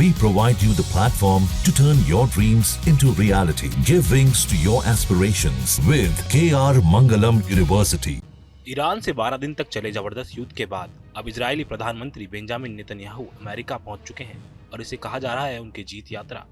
We provide you the platform to turn your dreams into reality. Give wings to your aspirations with KR Mangalam University. Iran से 12 दिन तक चले जबरदस्त युद्ध के बाद अब इजरायली प्रधानमंत्री बेंजामिन नेतन्याहू अमेरिका पहुंच चुके हैं और इसे कहा जा रहा है उनकी जीत यात्रा।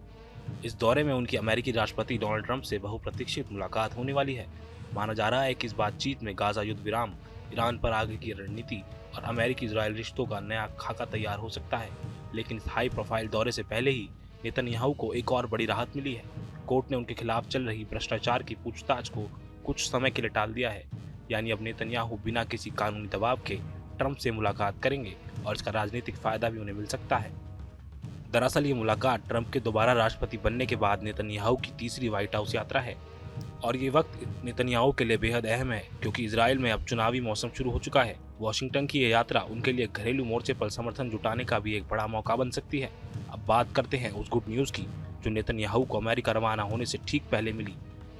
इस दौरे में उनकी अमेरिकी राष्ट्रपति डोनाल्ड ट्रंप से बहुप्रतीक्षित मुलाकात होने वाली है। माना जा रहा है कि इस बातचीत में गाजा युद्ध विराम, ईरान पर आगे की रणनीति और अमेरिकी इजरायल रिश्तों का नया खाका तैयार हो सकता है। लेकिन इस हाई प्रोफाइल दौरे से पहले ही नेतन्याहू को एक और बड़ी राहत मिली है। कोर्ट ने उनके खिलाफ चल रही भ्रष्टाचार की पूछताछ को कुछ समय के लिए टाल दिया है। यानी अब नेतन्याहू बिना किसी कानूनी दबाव के ट्रंप से मुलाकात करेंगे और इसका राजनीतिक फायदा भी उन्हें मिल सकता है। दरअसल ये मुलाकात ट्रंप के दोबारा राष्ट्रपति बनने के बाद नेतन्याहू की तीसरी व्हाइट हाउस यात्रा है और ये वक्त नेतन्याहू के लिए बेहद अहम है क्योंकि इजराइल में अब चुनावी मौसम शुरू हो चुका है। वॉशिंगटन की ये यात्रा उनके लिए घरेलू मोर्चे पर समर्थन जुटाने का भी एक बड़ा मौका बन सकती है। अब बात करते हैं उस गुड न्यूज की जो नेतन्याहू को अमेरिका रवाना होने से ठीक पहले मिली।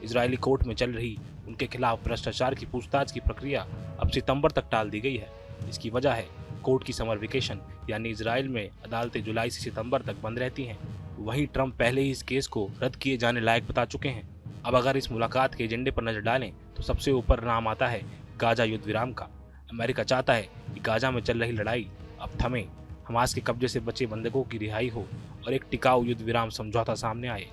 इजरायली कोर्ट में चल रही उनके खिलाफ भ्रष्टाचार की पूछताछ की प्रक्रिया अब सितंबर तक टाल दी गई है। इसकी वजह है कोर्ट की समर वेकेशन, यानी इजराइल में अदालतें जुलाई से सितंबर तक बंद रहती हैं। वहीं ट्रंप पहले ही इस केस को रद्द किए जाने लायक बता चुके हैं। अब अगर इस मुलाकात के एजेंडे पर नजर डालें तो सबसे ऊपर नाम आता है गाजा युद्ध विराम का। अमेरिका चाहता है कि गाजा में चल रही लड़ाई अब थमे, हमास के कब्जे से बचे बंधकों की रिहाई हो और एक टिकाऊ युद्ध विराम समझौता सामने आए।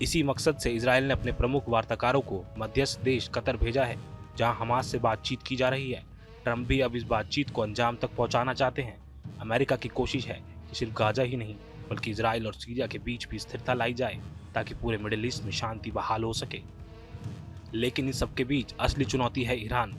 इसी मकसद से इजराइल ने अपने प्रमुख वार्ताकारों को मध्यस्थ देश कतर भेजा है जहां हमास से बातचीत की जा रही है। ट्रंप भी अब इस बातचीत को अंजाम तक पहुंचाना चाहते हैं। अमेरिका की कोशिश है कि सिर्फ गाजा ही नहीं बल्कि इजराइल और सीरिया के बीच भी स्थिरता लाई जाए ताकि पूरे मिडिल ईस्ट में शांति बहाल हो सके। लेकिन इस सबके बीच असली चुनौती है ईरान।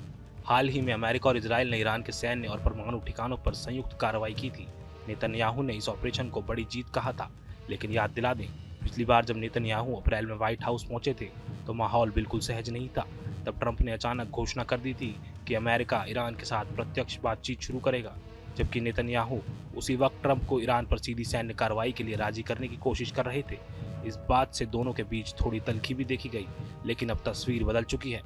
हाल ही में अमेरिका और इजराइल ने ईरान के सैन्य और परमाणु ठिकानों पर संयुक्त कार्रवाई की थी। नेतन्याहू ने इस ऑपरेशन को बड़ी जीत कहा था, लेकिन याद दिला दें पिछली बार जब नेतन्याहू अप्रैल में व्हाइट हाउस पहुंचे थे तो माहौल बिल्कुल सहज नहीं था। तब ट्रंप ने अचानक घोषणा कर दी थी कि अमेरिका ईरान के साथ प्रत्यक्ष बातचीत शुरू करेगा, जबकि नेतन्याहू उसी वक्त ट्रंप को ईरान पर सीधी सैन्य कार्रवाई के लिए राजी करने की कोशिश कर रहे थे। इस बात से दोनों के बीच थोड़ी तल्खी भी देखी गई, लेकिन अब तस्वीर बदल चुकी है।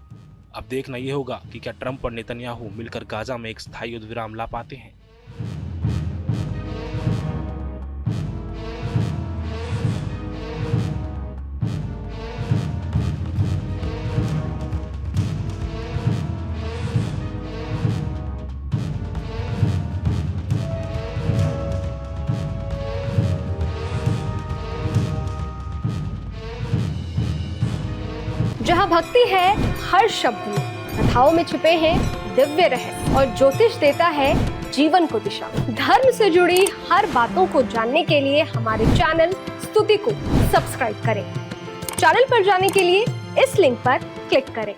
अब देखना यह होगा कि क्या ट्रंप और नेतन्याहू मिलकर गाजा में एक स्थायी युद्ध विराम ला पाते हैं। जहाँ भक्ति है हर शब्द में, कथाओं में छुपे हैं दिव्य रहस्य और ज्योतिष देता है जीवन को दिशा। धर्म से जुड़ी हर बातों को जानने के लिए हमारे चैनल स्तुति को सब्सक्राइब करें। चैनल पर जाने के लिए इस लिंक पर क्लिक करें।